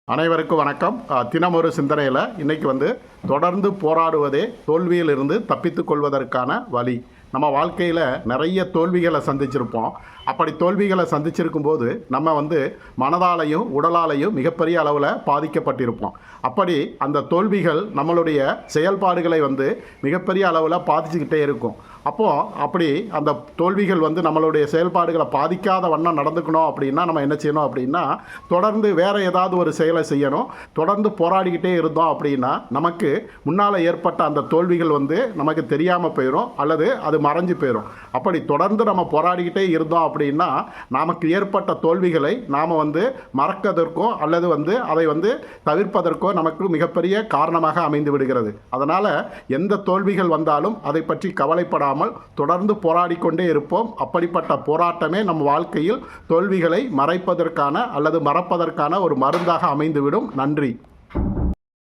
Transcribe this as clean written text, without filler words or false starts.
அனைவருக்கும் வணக்கம். தினமொரு சிந்தனையில் இன்றைக்கி தொடர்ந்து போராடுவதே தோல்வியிலிருந்து தப்பித்து கொள்வதற்கான வழி. நம்ம வாழ்க்கையில் நிறைய தோல்விகளை சந்திச்சிருப்போம். அப்படி தோல்விகளை சந்திச்சிருக்கும் போது நம்ம மனதாலையும் உடலாலையும் மிகப்பெரிய அளவில் பாதிக்கப்பட்டிருப்போம். அப்படி அந்த தோல்விகள் நம்மளுடைய செயல்பாடுகளை மிகப்பெரிய அளவில் பாதிச்சுக்கிட்டே இருக்கும். அப்படி அந்த தோல்விகள் நம்மளுடைய செயல்பாடுகளை பாதிக்காத வண்ணம் நடந்துக்கணும் அப்படின்னா நம்ம என்ன செய்யணும் அப்படின்னா, தொடர்ந்து வேறு ஏதாவது ஒரு செயலை செய்யணும். தொடர்ந்து போராடிக்கிட்டே இருந்தோம் அப்படின்னா நமக்கு முன்னால் ஏற்பட்ட அந்த தோல்விகள் நமக்கு தெரியாமல் போயிடும், அல்லது அது மறைஞ்சு போயிடும். அப்படி தொடர்ந்து நம்ம போராடிக்கிட்டே இருந்தோம் அப்படின்னா நமக்கு ஏற்பட்ட தோல்விகளை நாம் மறக்கதற்கோ அல்லது அதை தவிர்ப்பதற்கோ நமக்கு மிகப்பெரிய காரணமாக அமைந்து விடுகிறது. அதனால் எந்த தோல்விகள் வந்தாலும் அதை பற்றி கவலைப்படாமல் தொடர்ந்து போராடிக்கொண்டே இருப்போம். அப்படிப்பட்ட போராட்டமே நம் வாழ்க்கையில் தோல்விகளை மறைப்பதற்கான அல்லது மறப்பதற்கான ஒரு மருந்தாக அமைந்துவிடும். நன்றி.